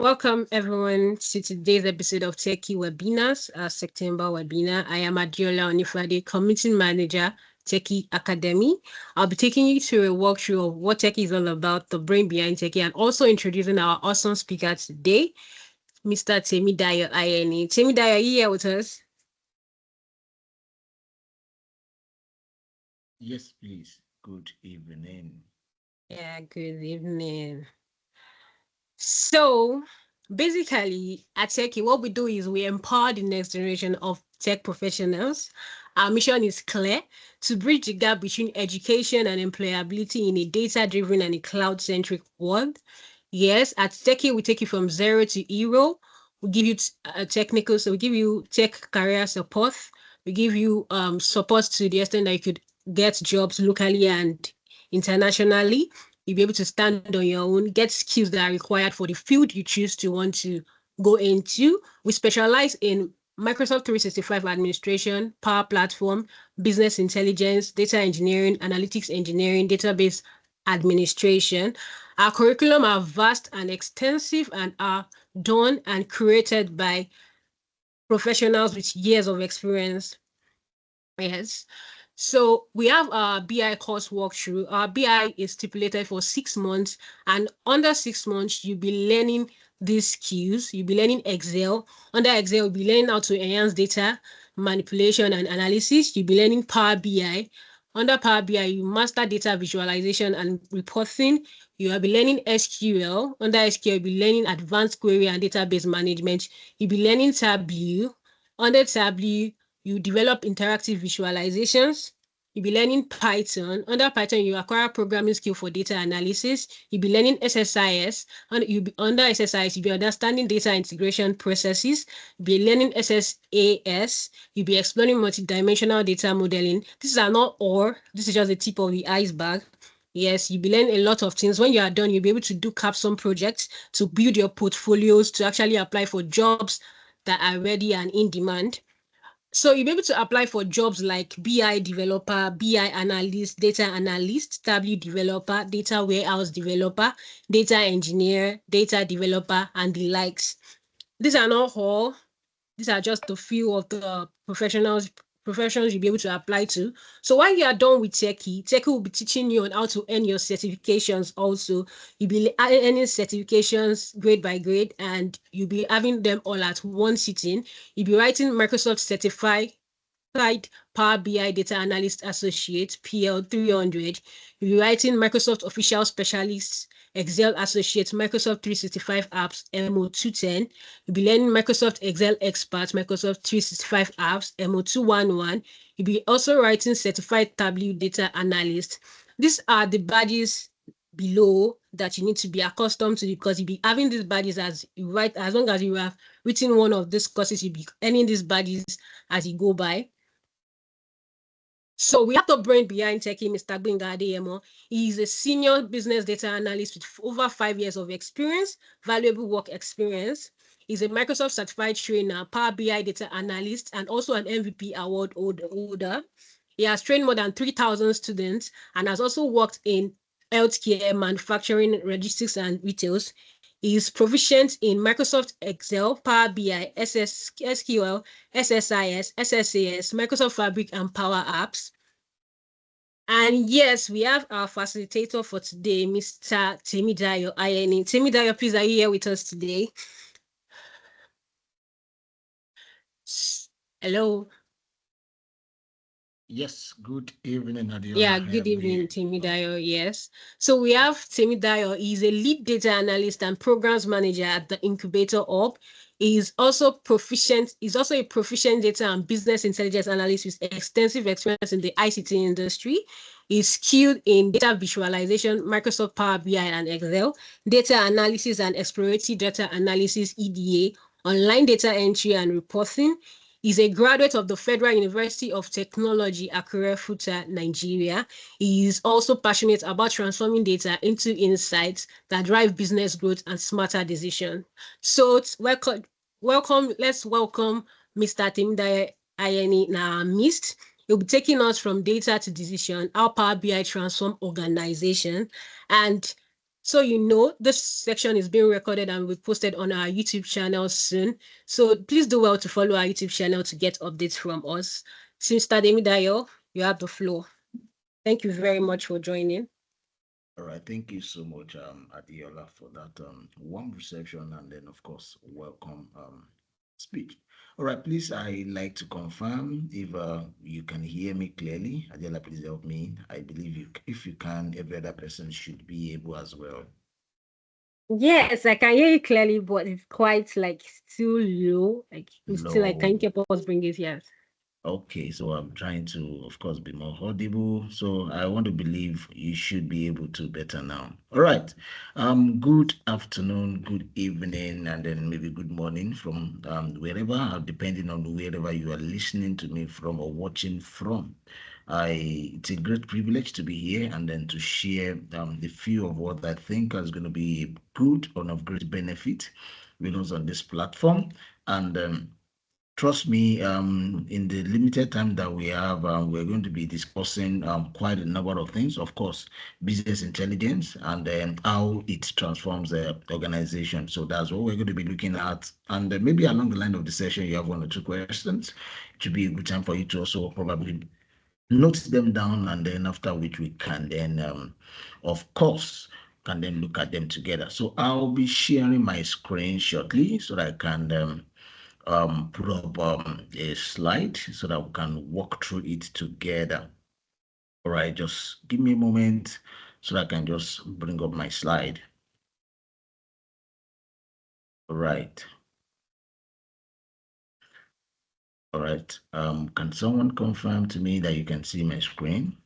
Welcome everyone to today's episode of Techie Webinars, our September webinar. I am Adiola Onifade, Community Manager, Techie Academy. I'll be taking you through a walkthrough of what Techie is all about, the brain behind Techie, and also introducing our awesome speaker today, Mr. Temidayo Ayeni. Temidayo, are you here with us? Yes, please. Good evening. Yeah, good evening. So basically at Techie, what we do is we empower the next generation of tech professionals. Our mission is clear: to bridge the gap between education and employability in a data-driven and a cloud-centric world. Yes, at Techie, we take you from zero to hero. We give you technical, so we give you tech career support. We give you support to the extent that you could get jobs locally and internationally. You'll be able to stand on your own, get skills that are required for the field you choose to want to go into. We specialize in Microsoft 365 administration, Power Platform, business intelligence, data engineering, analytics engineering, database administration. Our curriculum are vast and extensive and are done and created by professionals with years of experience. Yes. So we have our BI course walkthrough. Our BI is stipulated for 6 months, and under 6 months, you'll be learning these skills. You'll be learning Excel. Under Excel, you'll be learning how to enhance data manipulation and analysis. You'll be learning Power BI. Under Power BI, you master data visualization and reporting. You will be learning SQL. Under SQL, you'll be learning advanced query and database management. You'll be learning Tableau. Under Tableau, you develop interactive visualizations. You'll be learning Python. Under Python, you acquire programming skill for data analysis. You'll be learning SSIS. And under SSIS, you'll be understanding data integration processes. You'll be learning SSAS. You'll be exploring multidimensional data modeling. These are not all. This is just the tip of the iceberg. Yes, you'll be learning a lot of things. When you are done, you'll be able to do capstone projects to build your portfolios, to actually apply for jobs that are ready and in demand. So you'll be able to apply for jobs like BI developer, BI analyst, data analyst, Tableau developer, data warehouse developer, data engineer, data developer, and the likes. These are not all. These are just a few of the professions you'll be able to apply to. So while you are done with Techie will be teaching you on how to earn your certifications also. You'll be earning certifications grade by grade, and you'll be having them all at one sitting. You'll be writing Microsoft Certified Power BI Data Analyst Associate, PL 300. You'll be writing Microsoft Official Specialist, Excel Associate, Microsoft 365 Apps, MO 210. You'll be learning Microsoft Excel Expert, Microsoft 365 Apps, MO 211. You'll be also writing Certified Tableau Data Analyst. These are the badges below that you need to be accustomed to, because you'll be having these badges as you write. As long as you have written one of these courses, you'll be earning these badges as you go by. So we have the brain behind Techie, Mr. Gbenga Adeyemo. He is a senior business data analyst with over 5 years of experience, valuable work experience. He's a Microsoft certified trainer, Power BI data analyst, and also an MVP award holder. He has trained more than 3,000 students and has also worked in healthcare, manufacturing, logistics, and retails. He is proficient in Microsoft Excel, Power BI, SQL, SSIS, SSAS, Microsoft Fabric, and Power Apps. And yes, we have our facilitator for today, Mr. Temidayo Ayeni. Temidayo, please, are you here with us today? Hello. Yes, good evening, Adiola. Yeah, good evening, Temidayo. Yes. So we have Temidayo. He's a lead data analyst and programs manager at the Incubator Hub. He's also a proficient data and business intelligence analyst with extensive experience in the ICT industry. He's skilled in data visualization, Microsoft Power BI and Excel, data analysis and exploratory data analysis, EDA, online data entry and reporting. He's a graduate of the Federal University of Technology, Akure-Futa, Nigeria. He is also passionate about transforming data into insights that drive business growth and smarter decisions. So let's welcome Mr. Temidayo Ayeni in our midst. He'll be taking us from data to decision, how Power BI transform organization. And So you know this section is being recorded and will be posted on our YouTube channel soon. So please do well to follow our YouTube channel to get updates from us. Sister Demidayo, you have the floor. Thank you very much for joining. All right, thank you so much, Adiola, for that warm reception and then, of course, welcome speech. All right, please, I like to confirm if you can hear me clearly. Adiola, please help me. I believe you, if you can, every other person should be able as well. Yes, I can hear you clearly, but it's quite like still low. Like it's still like, can you Low. keep us bring it? Yes. Okay, so I'm trying to, of course, be more audible. So I want to believe you should be able to better now. All right. Good afternoon, good evening, and then maybe good morning from wherever, depending on wherever you are listening to me from or watching from. It's a great privilege to be here and then to share the few of what I think is going to be good and of great benefit with us on this platform. And trust me, in the limited time that we have, we're going to be discussing quite a number of things. Of course, business intelligence and then how it transforms the organization. So that's what we're going to be looking at. And maybe along the line of the session, you have one or two questions. It should be a good time for you to also probably note them down, and then after which we can then, of course, can then look at them together. So I'll be sharing my screen shortly so that I can put up a slide so that we can walk through it together. All right, just give me a moment so that I can just bring up my slide. All right. All right. Can someone confirm to me that you can see my screen?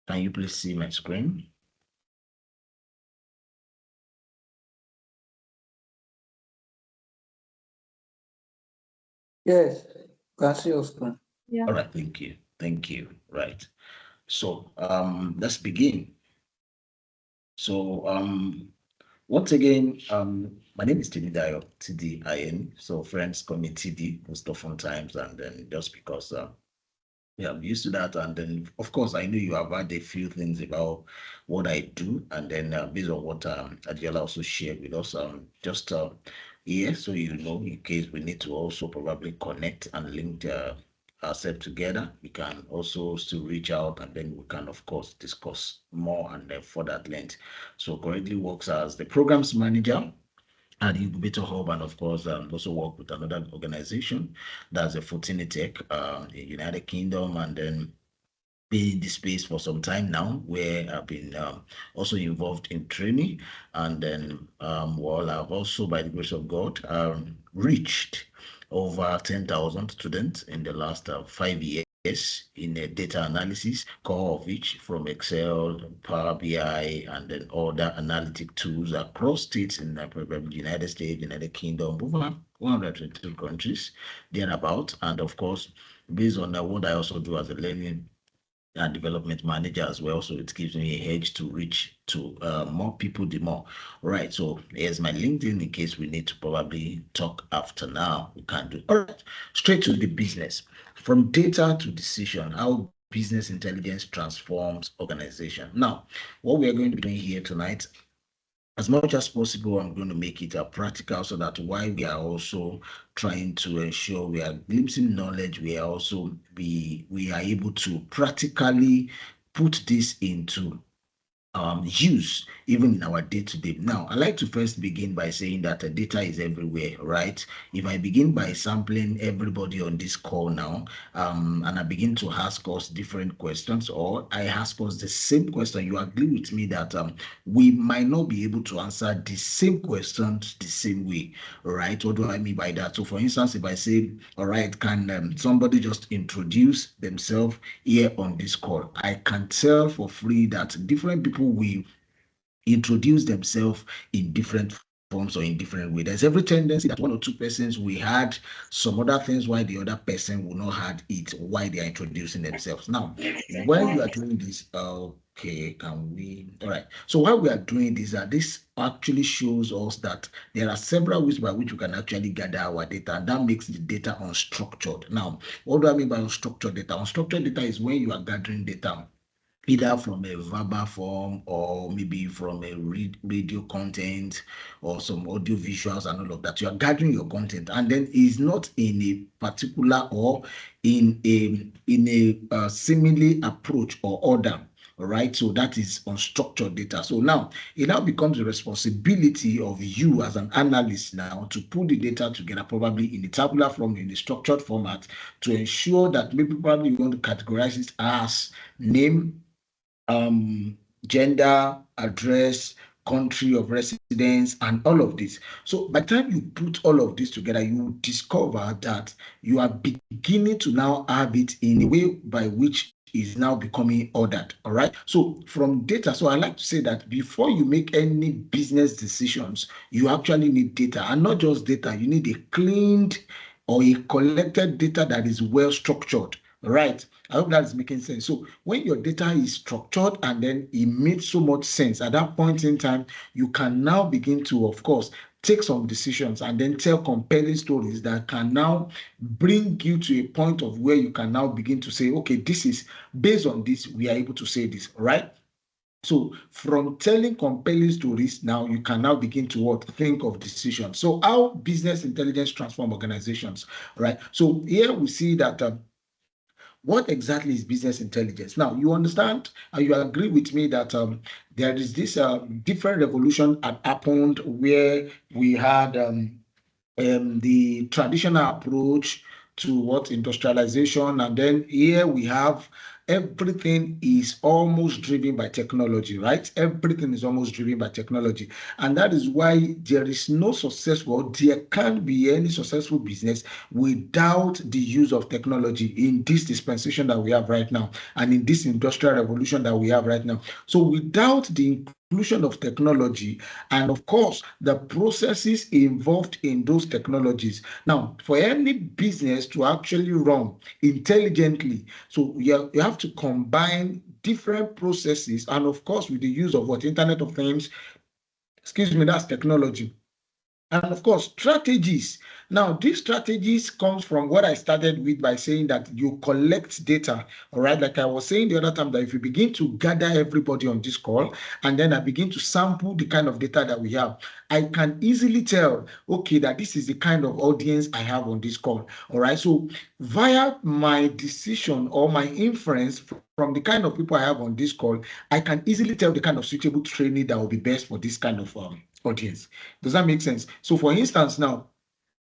Can you please see my screen? Yes, can see your screen. Yeah. All right, thank you. Thank you. Right. So let's begin. So once again, my name is Timidayo, TDIN. So friends call me TD most often times, and then just because yeah, I'm used to that. And then, of course, I know you have had a few things about what I do. And then, based on what Adiola also shared with us, just here, so you know, in case we need to also probably connect and link ourselves together, we can also still reach out and then we can, of course, discuss more and further at length. So, currently works as the programs manager at the Incubator Hub, and of course, also work with another organization that's a Fortinitech in United Kingdom, and then been in this space for some time now, where I've been also involved in training, and then well, I've also, by the grace of God, reached over 10,000 students in the last 5 years in data analysis, core of which from Excel, Power BI, and then other analytic tools across states in the United States, United Kingdom, over 122 countries, thereabout. And of course, based on what I also do as a learning and development manager as well, so it gives me a hedge to reach to more people the more. Right, so here's my LinkedIn in case we need to probably talk after. Now we can do. All right, straight to the business. From data to decision, how business intelligence transforms organization. Now, what we are going to be doing here tonight, as much as possible, I'm going to make it practical so that while we are also trying to ensure we are glimpsing knowledge, we are also we are able to practically put this into use even in our day-to-day. Now, I like to first begin by saying that data is everywhere, right? If I begin by sampling everybody on this call now, and I begin to ask us different questions, or I ask us the same question, you agree with me that we might not be able to answer the same questions the same way, right? What do I mean by that? So, for instance, if I say, all right, can somebody just introduce themselves here on this call? I can tell for free that different people will introduce themselves in different forms or in different ways. There's every tendency that one or two persons we had some other things why the other person will not had it why they are introducing themselves. Now, when you are doing this, okay, can we? All right. So while we are doing this, this actually shows us that there are several ways by which we can actually gather our data, and that makes the data unstructured. Now, what do I mean by unstructured data? Unstructured data is when you are gathering data either from a verbal form or maybe from a radio content or some audio visuals and all of that. You are gathering your content, and then it's not in a particular or in a similarly approach or order. All right, so that is unstructured data. So now it now becomes the responsibility of you as an analyst now to put the data together, probably in a tabular form, in a structured format, to ensure that maybe probably you want to categorize it as name, gender, address, country of residence, and all of this. So by the time you put all of this together, you discover that you are beginning to now have it in a way by which is now becoming ordered. All right. So from data, so I like to say that before you make any business decisions, you actually need data, and not just data. You need a cleaned or a collected data that is well structured. Right. I hope that is making sense. So when your data is structured and then it makes so much sense, at that point in time, you can now begin to, of course, take some decisions and then tell compelling stories that can now bring you to a point of where you can now begin to say, okay, this is based on this, we are able to say this, right? So from telling compelling stories, now you can now begin to think of decisions. So how business intelligence transform organizations, right? So here we see that what exactly is business intelligence? Now, you understand and you agree with me that there is this different revolution that happened where we had the traditional approach to what industrialization, and then here we have everything is almost driven by technology, right? Everything is almost driven by technology, and that is why there is no successful, there can't be any successful business without the use of technology in this dispensation that we have right now and in this industrial revolution that we have right now. So without the inclusion of technology and of course the processes involved in those technologies, now for any business to actually run intelligently, so you have to combine different processes, and of course with the use of what Internet of Things, excuse me, that's technology. And of course, strategies. Now, these strategies comes from what I started with by saying that you collect data, all right? Like I was saying the other time, that if you begin to gather everybody on this call, and then I begin to sample the kind of data that we have, I can easily tell, okay, that this is the kind of audience I have on this call, all right? So via my decision or my inference from the kind of people I have on this call, I can easily tell the kind of suitable training that will be best for this kind of audience. Does that make sense? So for instance, now,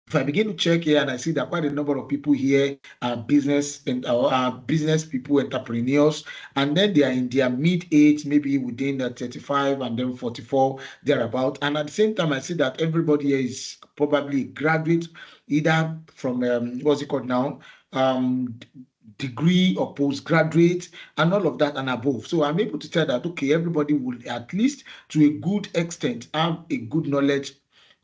if I begin to check here and I see that quite a number of people here are business people, entrepreneurs, and then they are in their mid-age, maybe within 35 and then 44, thereabout. And at the same time, I see that everybody here is probably graduate, either from, what's it called now? Degree or postgraduate and all of that and above. So I'm able to tell that, okay, everybody will at least to a good extent have a good knowledge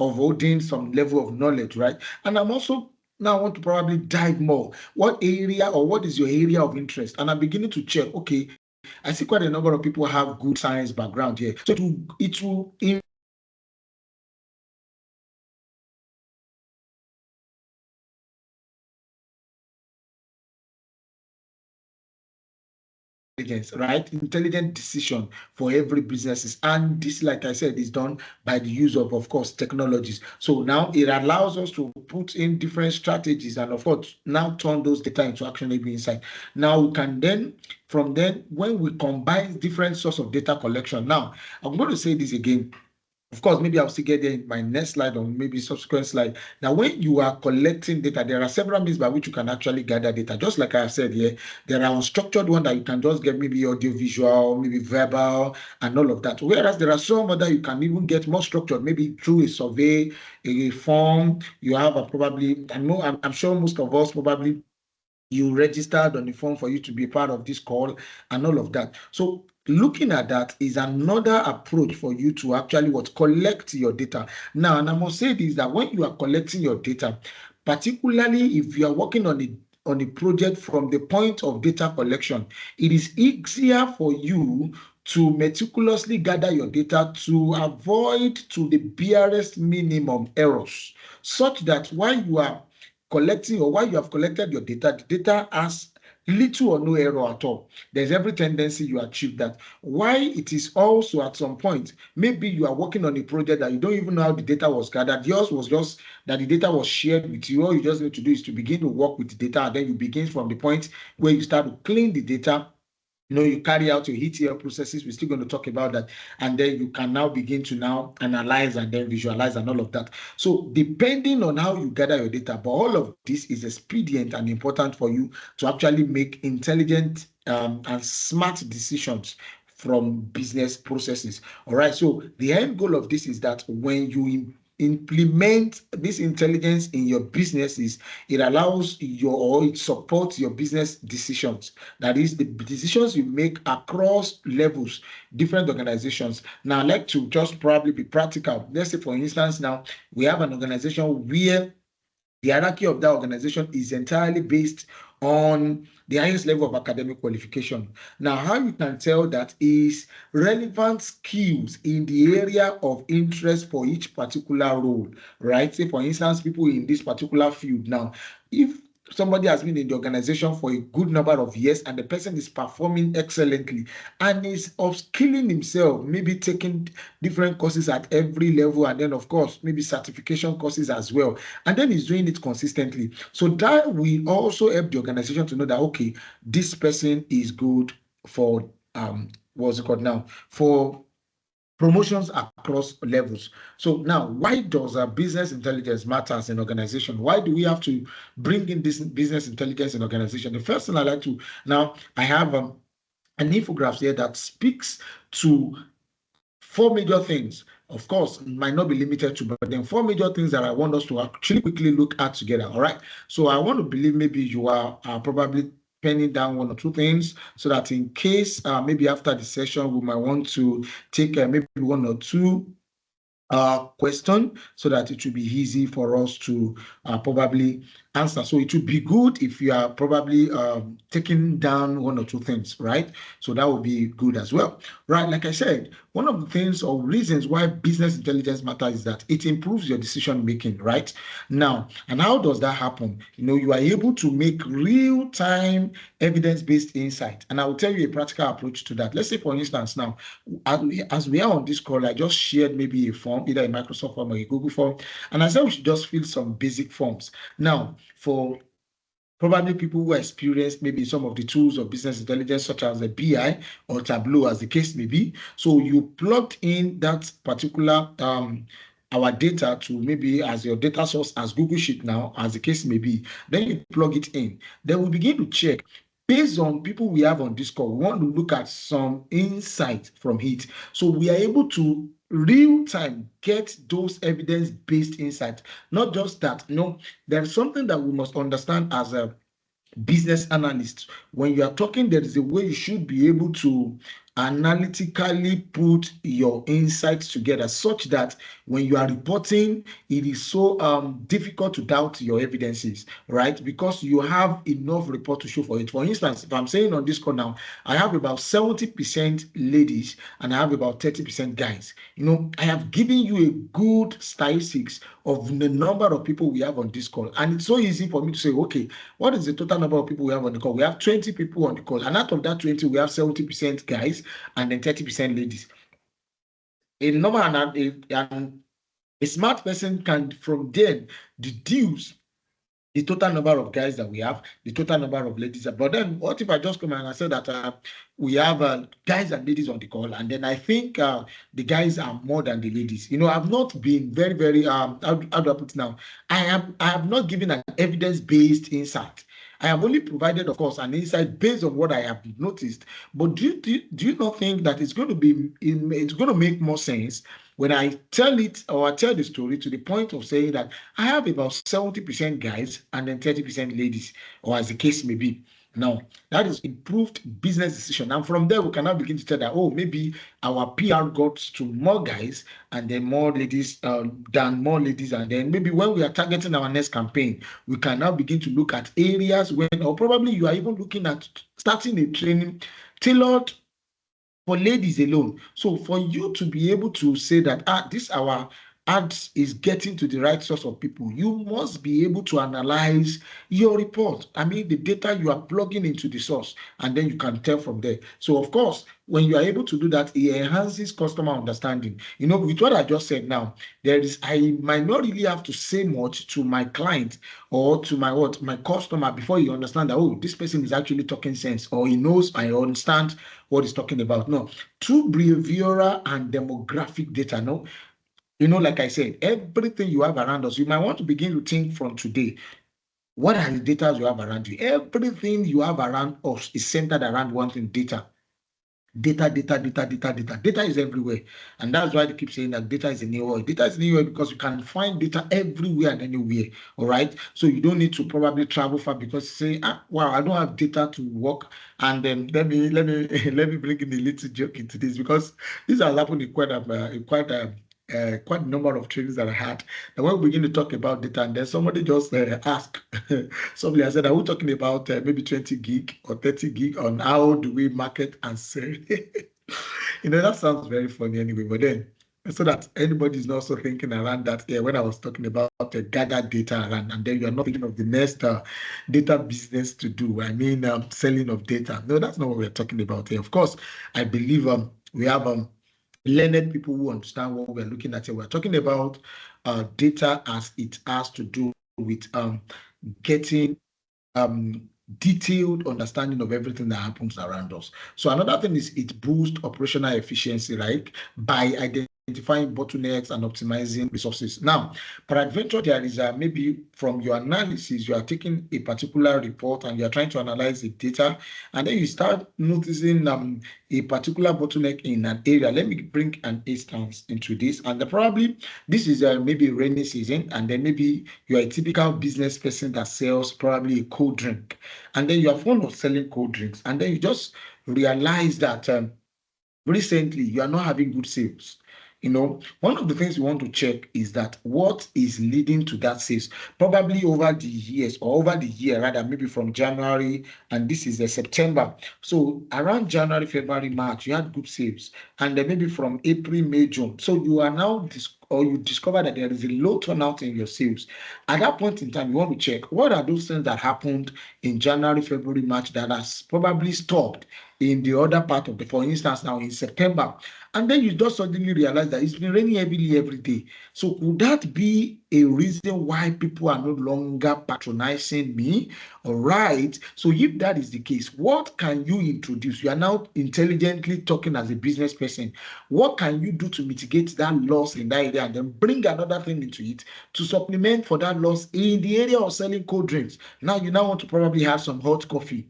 of holding some level of knowledge, right? And I'm also now want to probably dive more. What area or what is your area of interest? And I'm beginning to check, okay, I see quite a number of people have good science background here. So it will right? Intelligent decision for every businesses. And this, like I said, is done by the use of course, technologies. So now it allows us to put in different strategies and of course, now turn those data into actionable insight. Now we can then, from then, when we combine different sources of data collection, now I'm going to say this again. Of course, maybe I'll still get there in my next slide or maybe subsequent slide. Now, when you are collecting data, there are several means by which you can actually gather data. Just like I have said here, there are unstructured ones that you can just get maybe audio visual, maybe verbal, and all of that. Whereas there are some other you can even get more structured, maybe through a survey, a form. You have probably, I'm sure most of us probably you registered on the form for you to be part of this call and all of that. So looking at that is another approach for you to actually collect your data. Now, and I must say this, that when you are collecting your data, particularly if you are working on a project from the point of data collection, it is easier for you to meticulously gather your data to avoid to the barest minimum errors, such that while you are collecting or while you have collected your data, the data has little or no error at all, there's every tendency you achieve that. Why it is also at some point, maybe you are working on a project that you don't even know how the data was gathered. Yours was just that the data was shared with you. All you just need to do is to begin to work with the data, and then you begin from the point where you start to clean the data. You carry out your ETL processes. We're still going to talk about that. And then you can now begin to now analyze and then visualize and all of that. So depending on how you gather your data, but all of this is expedient and important for you to actually make intelligent and smart decisions from business processes. All right. So the end goal of this is that when you implement this intelligence in your businesses, it allows or it supports your business decisions. That is, the decisions you make across levels, different organizations. Now, I'd like to just probably be practical. Let's say, for instance, now we have an organization where the hierarchy of that organization is entirely based on the highest level of academic qualification. Now, how you can tell that is relevant skills in the area of interest for each particular role, right? Say, for instance, people in this particular field. Now, if somebody has been in the organization for a good number of years and the person is performing excellently and is upskilling himself, maybe taking different courses at every level, and then of course maybe certification courses as well, and then he's doing it consistently, so that will also help the organization to know that, okay, this person is good for what's it called now, for promotions across levels. So now, why does business intelligence matter as an organization? Why do we have to bring in this business intelligence in organization? The first thing I like to, now I have an infograph here that speaks to 4 major things. Of course, it might not be limited to, but then 4 major things that I want us to actually quickly look at together. All right. So I want to believe maybe you are probably penning down 1 or 2 things so that in case maybe after the session we might want to take maybe 1 or 2 question so that it will be easy for us to probably answer. So it would be good if you are probably taking down 1 or 2 things, right? So that would be good as well, right? Like I said, one of the things or reasons why business intelligence matters is that it improves your decision making, right? Now, and how does that happen? You are able to make real-time evidence-based insight. And I will tell you a practical approach to that. Let's say, for instance, now, as we are on this call, I just shared maybe a form, either a Microsoft form or a Google form, and I said we should just fill some basic forms. Now, for probably people who experience maybe some of the tools of business intelligence, such as the BI or Tableau, as the case may be. So you plugged in that particular our data to maybe as your data source as Google Sheet now, as the case may be. Then you plug it in. Then we begin to check. Based on people we have on this call, we want to look at some insight from it. So we are able to real time get those evidence-based insights. Not just that, there's something that we must understand as a business analyst. When you are talking, there is a way you should be able to analytically put your insights together such that when you are reporting, it is so difficult to doubt your evidences, right? Because you have enough report to show for it. For instance, if I'm saying on this call now, I have about 70% ladies and I have about 30% guys. I have given you a good statistics of the number of people we have on this call. And it's so easy for me to say, okay, what is the total number of people we have on the call? We have 20 people on the call. And out of that 20, we have 70% guys and then 30% ladies. A normal and a smart person can from then deduce the total number of guys that we have, the total number of ladies. But then what if I just come and I say that we have guys and ladies on the call, and then I think the guys are more than the ladies. I've not been very, very, how do I put it now? I have not given an evidence-based insight. I have only provided, of course, an insight based on what I have noticed. But do you not think that it's going to make more sense when I tell it or I tell the story to the point of saying that I have about 70% guys and then 30% ladies, or as the case may be? Now, that is improved business decision. And from there, we can now begin to tell that, maybe our PR got to more guys and then more ladies than more ladies. And then maybe when we are targeting our next campaign, we can now begin to look at areas or probably you are even looking at starting a training tailored for ladies alone. So for you to be able to say that, this our ads is getting to the right source of people, you must be able to analyze your report. I mean, the data you are plugging into the source, and then you can tell from there. So, of course, when you are able to do that, it enhances customer understanding. You know, with what I just said now, I might not really have to say much to my client or to my customer before you understand that, oh, this person is actually talking sense, or he knows, I understand what he's talking about. No, through behavioral and demographic data, no, you know, like I said, everything you have around us, you might want to begin to think from today. What are the data you have around you? Everything you have around us is centered around one thing: data. Data is everywhere. And that's why they keep saying that data is a new world. Data is a new world because you can find data everywhere and anywhere. All right. So you don't need to probably travel far because you say, wow, I don't have data to work. And then let me bring in a little joke into this, because this has happened in quite a number of trainings that I had. And when we begin to talk about data, and then somebody just asked, somebody, I said, are we talking about maybe 20 gig or 30 gig on how do we market and sell? You know, that sounds very funny anyway, but then so that anybody is also thinking around that, when I was talking about gather data around, and then you're not thinking of the next data business to do. I mean, selling of data. No, that's not what we're talking about here. Of course, I believe we have learned people who understand what we're looking at here. We're talking about data as it has to do with getting detailed understanding of everything that happens around us. So another thing is it boosts operational efficiency, right? By identifying bottlenecks and optimizing resources. Now, peradventure, there is maybe from your analysis, you are taking a particular report and you are trying to analyze the data, and then you start noticing a particular bottleneck in an area. Let me bring an instance into this. And probably this is maybe rainy season, and then maybe you are a typical business person that sells probably a cold drink, and then you are fond of selling cold drinks, and then you just realize that recently you are not having good sales. You know, one of the things you want to check is that what is leading to that sales, probably over the years, or over the year rather, maybe from January, and this is September. So around January, February, March, you had good sales, and then maybe from April, May, June. So you are now you discover that there is a low turnout in your sales. At that point in time, you want to check what are those things that happened in January, February, March that has probably stopped in the other part of for instance, now in September. And then you just suddenly realize that it's been raining heavily every day. So could that be a reason why people are no longer patronizing me? All right. So if that is the case, what can you introduce? You are now intelligently talking as a business person. What can you do to mitigate that loss in that area, and then bring another thing into it to supplement for that loss in the area of selling cold drinks? Now you want to probably have some hot coffee.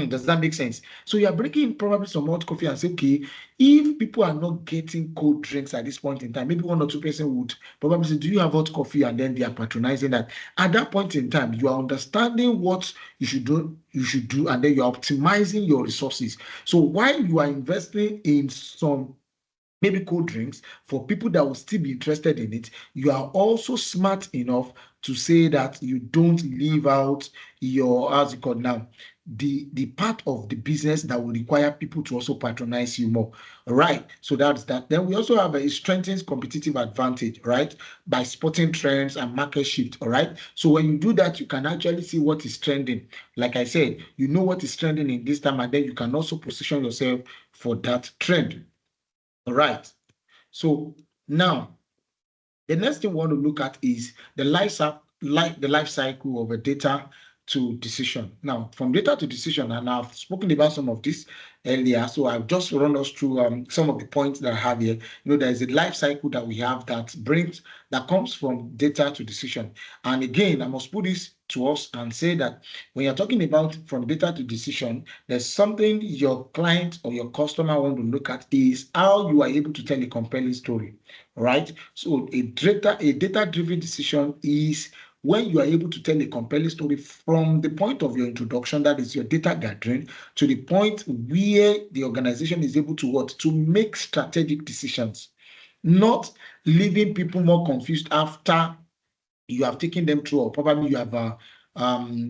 Does that make sense? So you are bringing probably some hot coffee and say, okay, if people are not getting cold drinks at this point in time, maybe one or two person would probably say, do you have hot coffee? And then they are patronizing that. At that point in time, you are understanding what you should do, and then you are optimizing your resources. So while you are investing in some maybe cold drinks for people that will still be interested in it, you are also smart enough to say that you don't leave out your, how's it called now, the part of the business that will require people to also patronize you more. Right. So that's that. Then we also have a strengthens competitive advantage, right? By spotting trends and market shift. All right. So when you do that, you can actually see what is trending. Like I said, you know what is trending in this time, and then you can also position yourself for that trend. All right. So now the next thing we want to look at is the life cycle of a data to decision. Now, from data to decision, and I've spoken about some of this earlier, so I've just run us through some of the points that I have here. There is a life cycle that we have that comes from data to decision. And again, I must put this to us and say that when you're talking about from data to decision, there's something your client or your customer want to look at is how you are able to tell a compelling story, right? So a data-driven decision is when you are able to tell a compelling story from the point of your introduction, that is your data gathering, to the point where the organization is able to make strategic decisions, not leaving people more confused after you have taken them through, or probably you have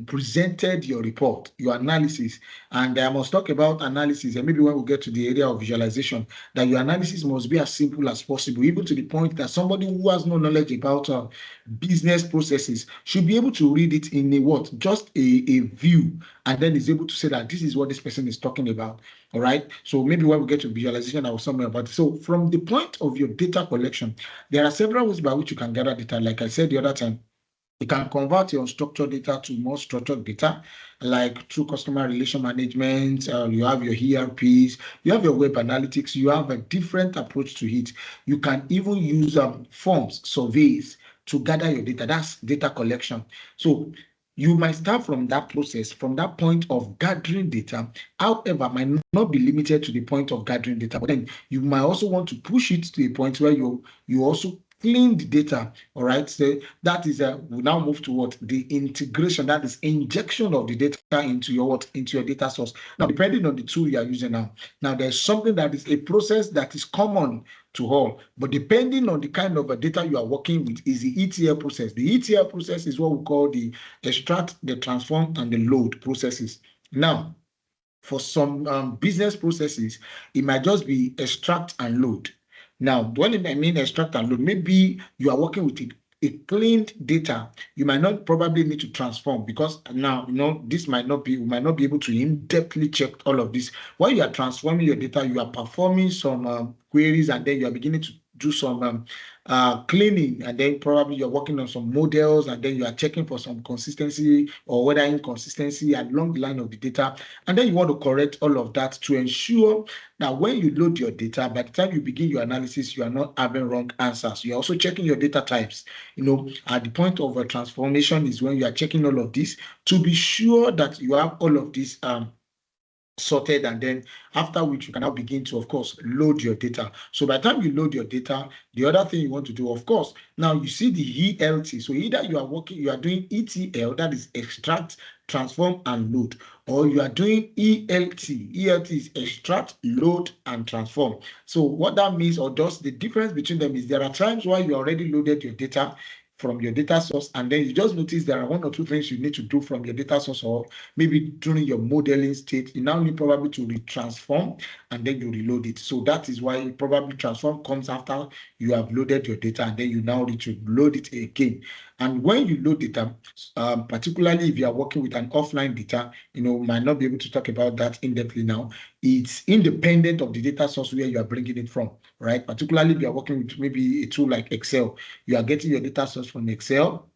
presented your report, your analysis. And I must talk about analysis, and maybe when we get to the area of visualization, that your analysis must be as simple as possible, even to the point that somebody who has no knowledge about business processes should be able to read it in a what? Just a view, and then is able to say that this is what this person is talking about. All right. So maybe when we get to visualization, I will somewhere about it. So from the point of your data collection, there are several ways by which you can gather data. Like I said the other time, you can convert your unstructured data to more structured data, like through customer relation management. You have your ERPs, you have your web analytics, you have a different approach to it. You can even use forms, surveys to gather your data. That's data collection. So you might start from that process, from that point of gathering data. However, might not be limited to the point of gathering data, but then you might also want to push it to a point where you also clean the data. All right, so that is we now move to what? The integration, that is injection of the data into your data source. Now, depending on the tool you are using now there's something that is a process that is common to all, but depending on the kind of data you are working with is the ETL process. The ETL process is what we call the extract, the transform, and the load processes. Now, for some business processes, it might just be extract and load. Now, when I mean extract and load, maybe you are working with a cleaned data. You might not probably need to transform, because now, this might not be, we might not be able to in-depthly check all of this. While you are transforming your data, you are performing some queries, and then you are beginning to do some cleaning, and then probably you're working on some models, and then you are checking for some consistency or whether inconsistency along the line of the data. And then you want to correct all of that to ensure that when you load your data, by the time you begin your analysis, you are not having wrong answers. You're also checking your data types. At the point of a transformation is when you are checking all of this to be sure that you have all of this sorted, and then after which you can now begin to, of course, load your data. So by the time you load your data, the other thing you want to do, of course, now you see the ELT. So either you are doing ETL, that is extract, transform, and load, or you are doing ELT. ELT is extract, load, and transform. So what that means, or just the difference between them, is there are times where you already loaded your data from your data source, and then you just notice there are one or two things you need to do from your data source, or maybe during your modeling state, you now need probably to retransform, and then you reload it. So that is why probably transform comes after you have loaded your data, and then you now need to load it again. And when you load data, particularly if you are working with an offline data, might not be able to talk about that in-depthly now. It's independent of the data source where you are bringing it from, right? Particularly if you are working with maybe a tool like Excel, you are getting your data source from Excel,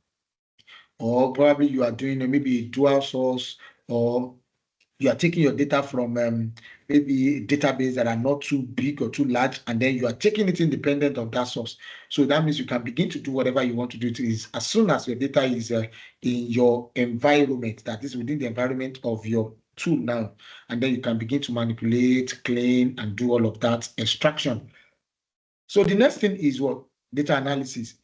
or probably you are doing maybe a dual source, or you are taking your data from maybe a database that are not too big or too large, and then you are taking it independent of that source. So that means you can begin to do whatever you want to do. It is as soon as your data is in your environment, that is within the environment of your tool now, and then you can begin to manipulate, clean, and do all of that extraction. So the next thing is what? Data analysis.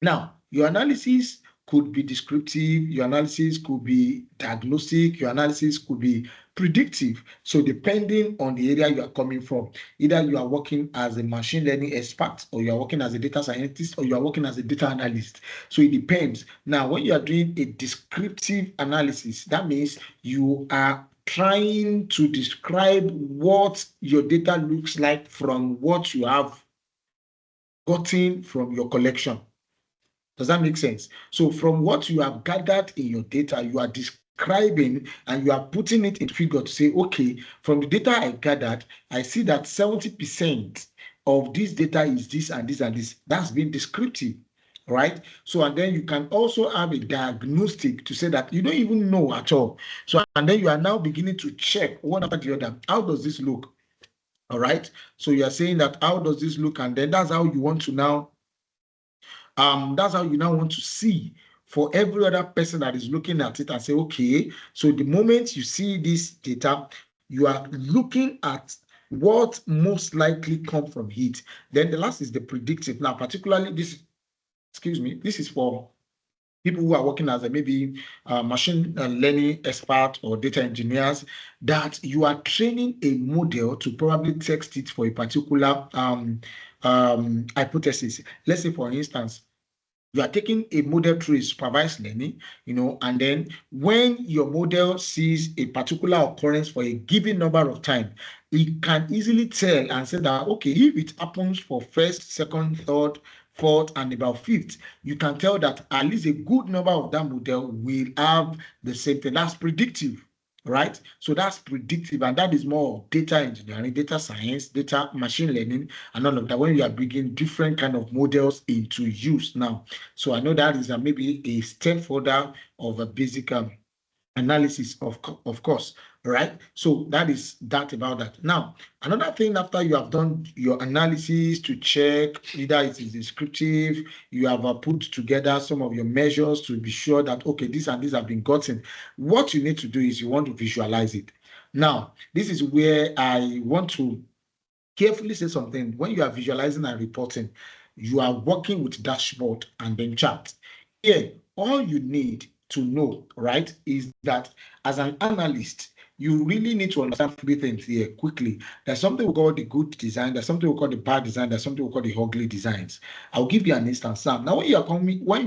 Now, your analysis could be descriptive, your analysis could be diagnostic, your analysis could be predictive. So depending on the area you are coming from, either you are working as a machine learning expert, or you are working as a data scientist, or you are working as a data analyst. So it depends. Now, when you are doing a descriptive analysis, that means you are trying to describe what your data looks like from what you have gotten from your collection. Does that make sense? So from what you have gathered in your data, you are describing and you are putting it in figure to say, okay, from the data I gathered, I see that 70% of this data is this and this and this. That's been descriptive, right? So, and then you can also have a diagnostic to say that you don't even know at all. So, and then you are now beginning to check one after the other. How does this look? All right. So you are saying that how does this look? And then that's how you want to now that's how you now want to see for every other person that is looking at it and say, okay, so the moment you see this data, you are looking at what most likely come from it. Then the last is the predictive. Now, particularly this is for people who are working as maybe machine learning expert or data engineers, that you are training a model to probably text it for a particular hypothesis. Let's say, for instance, You are taking a model through a supervised learning, and then when your model sees a particular occurrence for a given number of time, it can easily tell and say that, okay, if it happens for first, second, third, fourth, and about fifth, you can tell that at least a good number of that model will have the same thing. That's predictive. Right? So that's predictive, and that is more of data engineering, data science, data machine learning, and all of that when you are bringing different kind of models into use now. So I know that is maybe a step further of a basic analysis, of course, right? So that is that about that. Now, another thing, after you have done your analysis to check either it is descriptive, you have put together some of your measures to be sure that, okay, this and this have been gotten. What you need to do is you want to visualize it. Now, this is where I want to carefully say something. When you are visualizing and reporting, you are working with dashboard and then chart. Here, all you need to know, right, is that as an analyst, you really need to understand three things here quickly. There's something we call the good design, there's something we call the bad design, there's something we call the ugly designs. I'll give you an instance. Now, when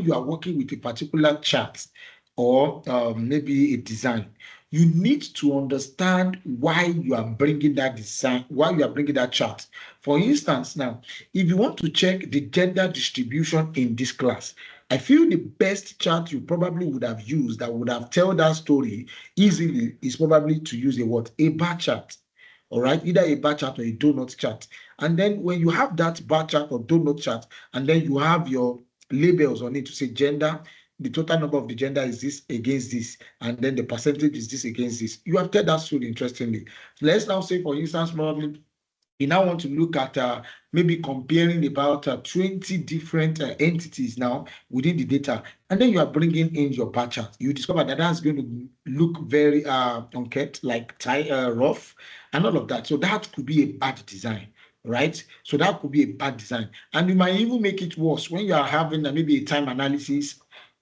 you are working with a particular chart or maybe a design, you need to understand why you are bringing that design, why you are bringing that chart. For instance, now, if you want to check the gender distribution in this class, I feel the best chart you probably would have used that would have told that story easily is probably to use a bar chart. All right, either a bar chart or a donut chart. And then when you have that bar chart or donut chart, and then you have your labels on it to say gender, the total number of the gender is this against this, and then the percentage is this against this. You have told that story interestingly. So let's now say, for instance, probably you now want to look at maybe comparing about 20 different entities now within the data, and then you are bringing in your bar chart. You discover that that's going to look very unkept, like rough, and all of that. So that could be a bad design. Right? So that could be a bad design. And you might even make it worse when you are having maybe a time analysis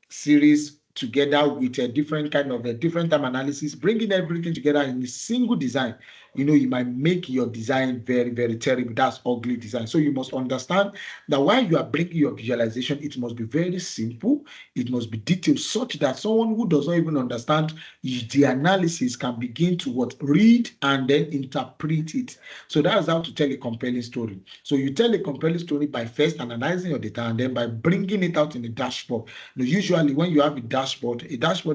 series together with a different kind of a different time analysis, bringing everything together in a single design. You might make your design very, very terrible. That's ugly design. So you must understand that while you are bringing your visualization, it must be very simple. It must be detailed such that someone who does not even understand the analysis can begin to read and then interpret it. So that's how to tell a compelling story. So you tell a compelling story by first analyzing your data and then by bringing it out in a dashboard. Usually when you have a dashboard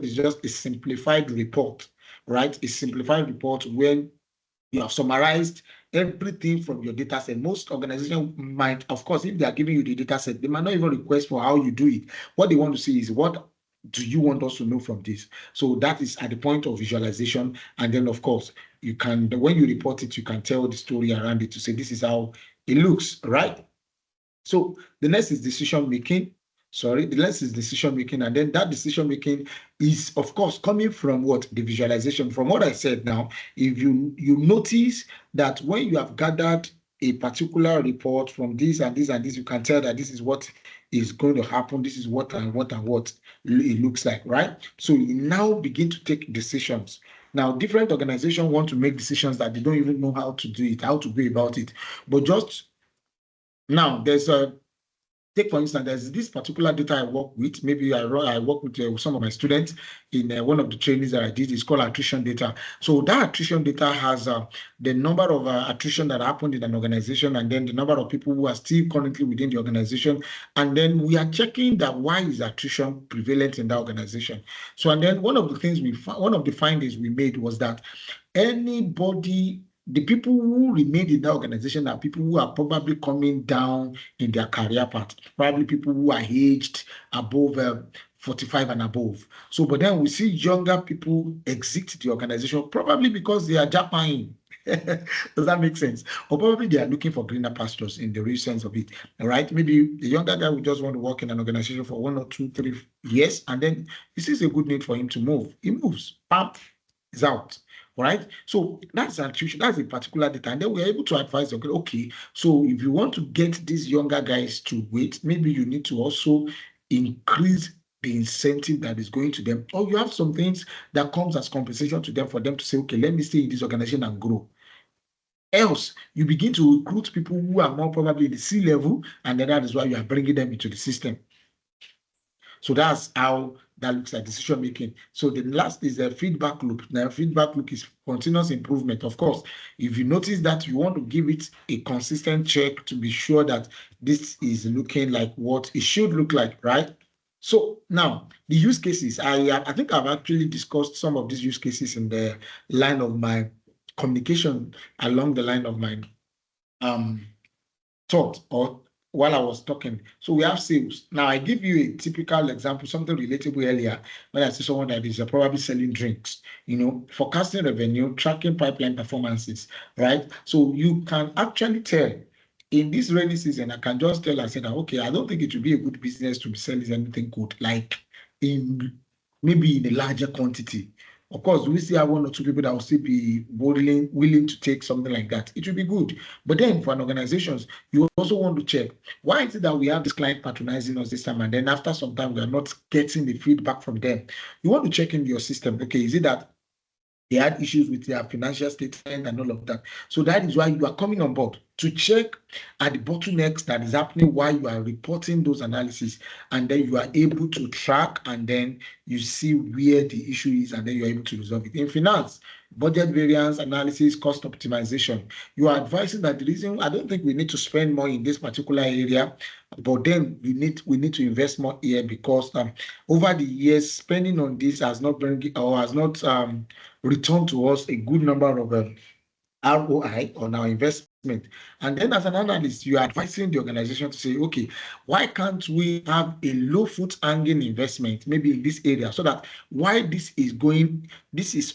is just a simplified report, right? A simplified report when you have summarized everything from your data set. Most organizations might, of course, if they are giving you the data set, they might not even request for how you do it. What they want to see is, what do you want us to know from this? So that is at the point of visualization. And then, of course, you can, when you report it, you can tell the story around it to say, this is how it looks, right? So the next is decision making. The next is decision making, and then that decision making is, of course, coming from the visualization. From what I said now, if you notice that when you have gathered a particular report from this and this and this, you can tell that this is what is going to happen. This is what and what it looks like, right? So you now begin to take decisions. Now, different organizations want to make decisions that they don't even know how to do it, how to go about it. But just now, take for instance, there's this particular data I work with. Maybe I work with some of my students in one of the trainings that I did. It's called attrition data. So that attrition data has the number of attrition that happened in an organization, and then the number of people who are still currently within the organization. And then we are checking that why is attrition prevalent in that organization. So, and then one of the findings we made was that the people who remained in that organization are people who are probably coming down in their career path, probably people who are aged above 45 and above. So, but then we see younger people exit the organization, probably because they are Japan. Does that make sense? Or probably they are looking for greener pastures in the real sense of it. All right. Maybe the younger guy will just want to work in an organization for 1 or 2, 3 years, and then he sees a good need for him to move. He moves. Pam is out. All right. So that's attrition. That's a particular data. And then we're able to advise, okay, so if you want to get these younger guys to wait, maybe you need to also increase the incentive that is going to them, or you have some things that comes as compensation to them for them to say, okay, let me stay in this organization and grow. Else, you begin to recruit people who are more probably in the C level, and then that is why you are bringing them into the system. So that's how that looks like decision making. So the last is a feedback loop. Now, feedback loop is continuous improvement. Of course, if you notice that you want to give it a consistent check to be sure that this is looking like what it should look like, right? So now the use cases, I think I've actually discussed some of these use cases in the line of my communication along the line of my thought or while I was talking. So we have sales. Now I give you a typical example, something relatable earlier, when I see someone that is probably selling drinks, forecasting revenue, tracking pipeline performances, right? So you can actually tell in this rainy season, I can just tell and say that, okay, I don't think it would be a good business to be selling anything good, like maybe in a larger quantity. Of course, we still have one or two people that will still be willing to take something like that. It will be good. But then for an organization, you also want to check, why is it that we have this client patronizing us this time, and then after some time, we are not getting the feedback from them? You want to check in your system. Okay, is it that they had issues with their financial statement and all of that? So that is why you are coming on board to check at the bottlenecks that is happening while you are reporting those analyses, and then you are able to track, and then you see where the issue is, and then you're able to resolve it. In finance, budget variance analysis, cost optimization, you are advising that the reason, I don't think we need to spend more in this particular area, but then we need to invest more here because over the years, spending on this has not returned to us a good number of ROI on our investment. And then as an analyst, you are advising the organization to say, okay, why can't we have a low foot hanging investment maybe in this area, so that while this is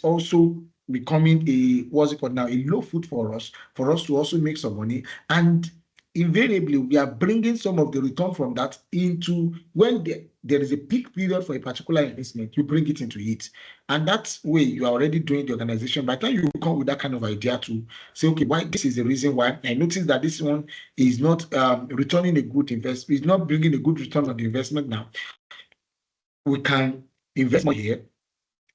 also becoming a low foot for us to also make some money. And invariably, we are bringing some of the return from that into when there is a peak period for a particular investment, you bring it into it. And that way, you are already doing the organization. By the time you come with that kind of idea to say, okay, why this is the reason why I noticed that this one is not returning a good investment, is not bringing a good return on the investment now. We can invest more here,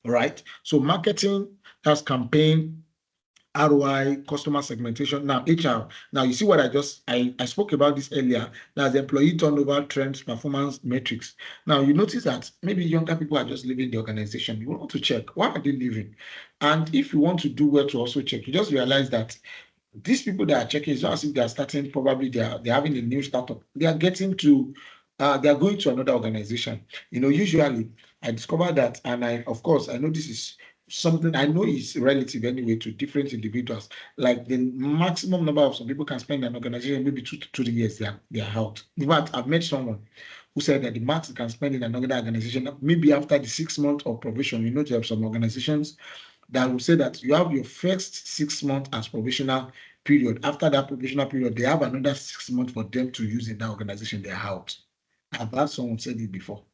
right? So marketing, that's campaign, ROI, customer segmentation. Now, HR. Now, you see what I spoke about this earlier. That's employee turnover, trends, performance metrics. Now, you notice that maybe younger people are just leaving the organization. You want to check, why are they leaving? And if you want to do well to also check, you just realize that these people that are checking, it's not as if they are starting, probably they're having a new startup. They are getting to, they are going to another organization. Usually I discovered that, and I know this is something I know is relative anyway to different individuals. Like the maximum number of some people can spend in an organization maybe 2 to 3 years. They are out. In fact, I've met someone who said that the max you can spend in another organization maybe after the 6 months of probation. You have some organizations that will say that you have your first 6 months as probational period. After that probational period, they have another 6 months for them to use in that organization. They're out. I've had someone said it before.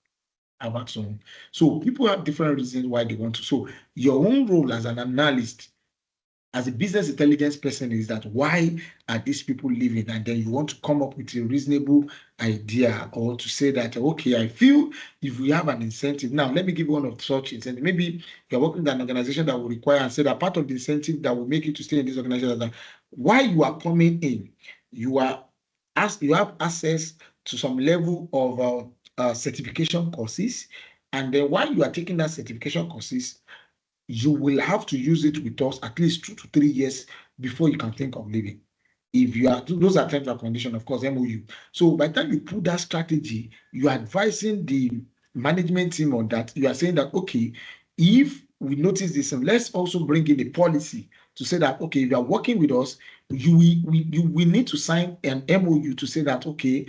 So people have different reasons why they want to. So your own role as an analyst, as a business intelligence person, is that why are these people leaving? And then you want to come up with a reasonable idea, or to say that, okay, I feel if we have an incentive. Now, let me give you one of such incentives. Maybe you're working with an organization that will require, and say that part of the incentive that will make you to stay in this organization is that while you are coming in, you have access to some level of certification courses, and then while you are taking that certification courses, you will have to use it with us at least 2 to 3 years before you can think of leaving. If you are, those are terms and conditions, of course, MOU. So by the time you put that strategy, you are advising the management team on that. You are saying that, okay, if we notice this, let's also bring in a policy to say that, okay, if you are working with us, you will need to sign an MOU to say that, okay,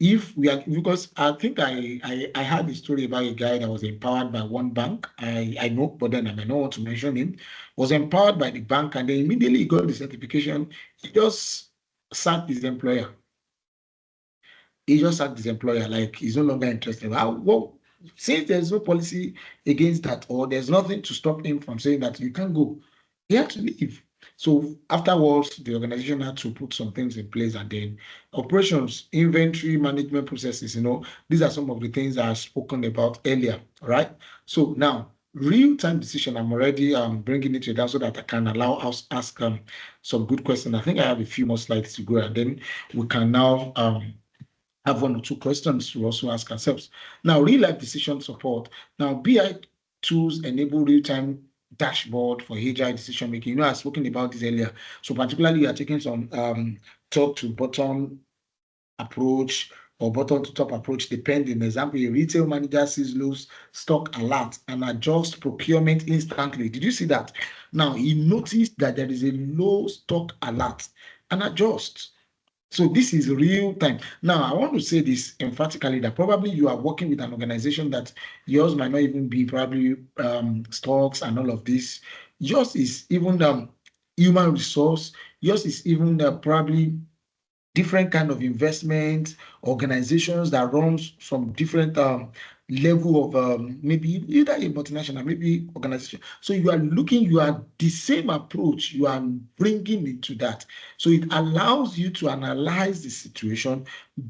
if we are, because I think I had a story about a guy that was empowered by one bank. I know, but then I may not want to mention him. Was empowered by the bank, and then immediately he got the certification. He just sacked his employer. Like he's no longer interested. Well, since there's no policy against that, or there's nothing to stop him from saying that you can't go, he had to leave. So afterwards, the organization had to put some things in place, and then operations, inventory management processes, these are some of the things I've spoken about earlier, right? So now, real-time decision, I'm already bringing it down so that I can allow us ask some good questions. I think I have a few more slides to go, and then we can now have one or two questions to also ask ourselves. Now, real-life decision support. Now, BI tools enable real-time dashboard for agile decision making. You know, I've spoken about this earlier. So particularly, you are taking some top to bottom approach or bottom to top approach, depending. Example, a retail manager sees low stock alert and adjusts procurement instantly. Did you see that? Now, he noticed that there is a low stock alert and adjusts. So this is real time. Now, I want to say this emphatically that probably you are working with an organization that yours might not even be probably stocks and all of this. Yours is even human resource. Yours is even probably different kind of investment organizations that runs from different level of maybe either a multinational, maybe organization. So you are the same approach you are bringing into that. So it allows you to analyze the situation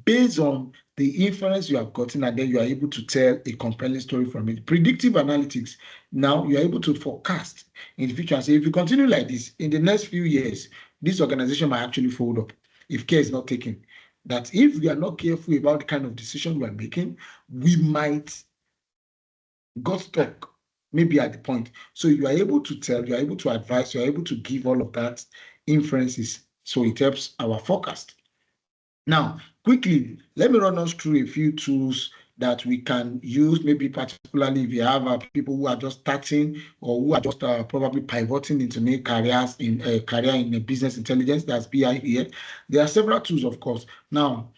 based on the inference you have gotten, and then you are able to tell a compelling story from it. Predictive analytics, now you are able to forecast in the future and say, if you continue like this, in the next few years, this organization might actually fold up if care is not taken. That if we are not careful about the kind of decision we are making, we might got stuck maybe at the point. So you are able to tell, you are able to advise, you are able to give all of that inferences. So it helps our forecast. Now, quickly, let me run us through a few tools that we can use, maybe particularly if you have people who are just starting or who are just probably pivoting into new careers in career in business intelligence. That's BI here. There are several tools, of course. Now,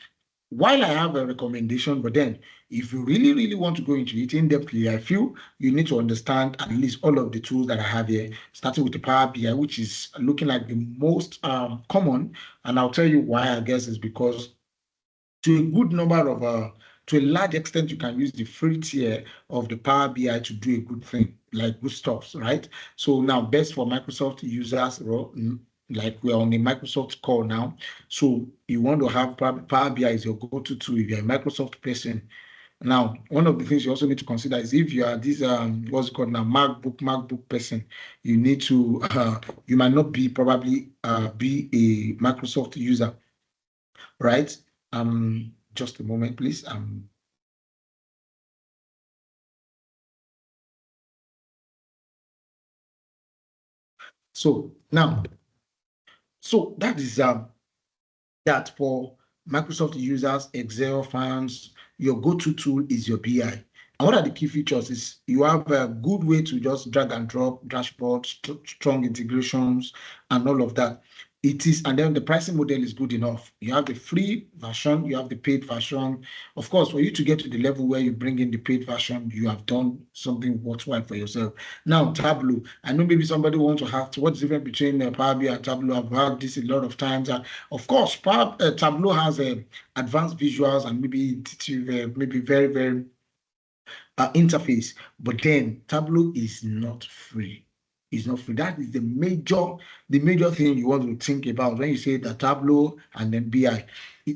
while I have a recommendation, but then if you really, really want to go into it in depthly, I feel you need to understand at least all of the tools that I have here, starting with the Power BI, which is looking like the most common. And I'll tell you why, I guess, is because to a good number of to a large extent, you can use the free tier of the Power BI to do a good thing, like good stuff, right? So now, best for Microsoft users, like we're on a Microsoft call now. So you want to have Power BI as your go-to tool if you're a Microsoft person. Now, one of the things you also need to consider is if you are this what's it called now, MacBook person, you need to you might not be probably be a Microsoft user, right? Just a moment, please. So now, so that is that for Microsoft users, Excel fans, your go-to tool is your BI. And what are the key features? Is you have a good way to just drag and drop dashboards, strong integrations, and all of that. It is, and then the pricing model is good enough. You have the free version, you have the paid version. Of course, for you to get to the level where you bring in the paid version, you have done something worthwhile for yourself. Now, Tableau. I know maybe somebody wants to have what's the difference between Power BI and Tableau. I've heard this a lot of times. Of course, Tableau has advanced visuals and maybe intuitive, maybe very, very interface, but then Tableau is not free. It's not free. That is the major thing you want to think about when you say the Tableau and then BI.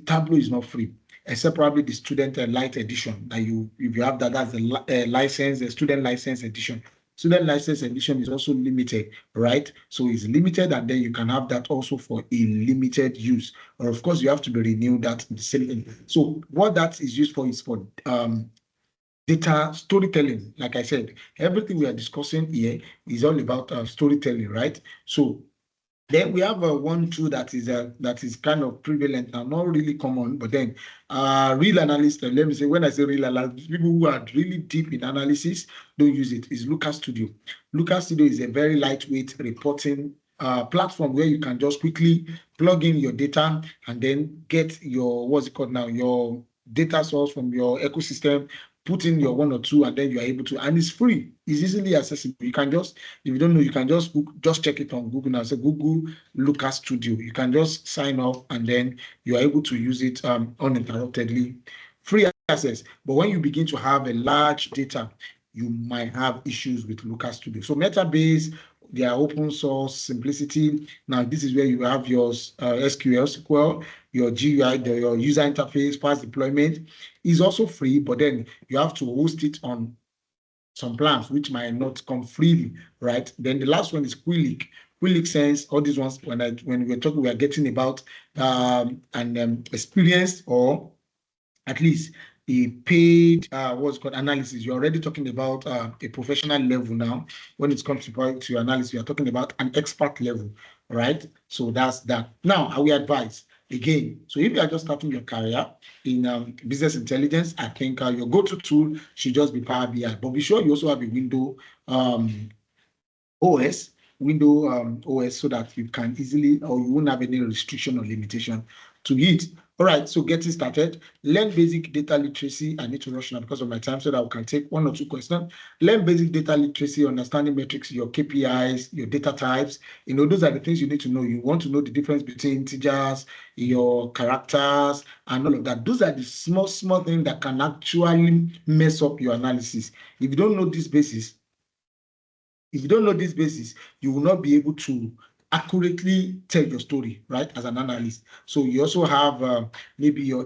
Tableau is not free, except probably the student light edition. That if you have that, that's the license, the student license edition. Student license edition is also limited, right? So it's limited, and then you can have that also for a limited use. Or of course, you have to be renewed that the same thing. So what that is used for is for data storytelling. Like I said, everything we are discussing here is all about storytelling, right? So then we have one tool that is kind of prevalent and not really common, but then real analysts, let me say, when I say real analysts, people who are really deep in analysis don't use it, is Looker Studio. Looker Studio is a very lightweight reporting platform where you can just quickly plug in your data and then get your, what's it called now, your data source from your ecosystem, put in your one or two, and then you are able to, and it's free. It's easily accessible. You can just, if you don't know, you can just check it on Google now. Say Google Looker Studio. You can just sign up, and then you are able to use it uninterruptedly, free access. But when you begin to have a large data, you might have issues with Looker Studio. So Metabase, they are open source, simplicity. Now this is where you have your SQL, your GUI, your user interface, fast deployment is also free, but then you have to host it on some plans which might not come freely, right? Then the last one is Quillic. Quillic Sense, all these ones, when we're talking, we are getting about an experience or at least a paid what's called analysis. You're already talking about a professional level now. When it comes to analysis, you're talking about an expert level, right? So that's that. Now, I will advise again. So if you are just starting your career in business intelligence, I think your go-to tool should just be Power BI. But be sure you also have a window OS, OS, so that you can easily, or you won't have any restriction or limitation to it. All right, so getting started, learn basic data literacy. I need to rush now because of my time so that we can take 1 or 2 questions. Learn basic data literacy, understanding metrics, your KPIs, your data types. Those are the things you need to know. You want to know the difference between integers, your characters, and all of that. Those are the small things that can actually mess up your analysis. If you don't know this basis, you will not be able to accurately tell your story, right, as an analyst. So you also have maybe your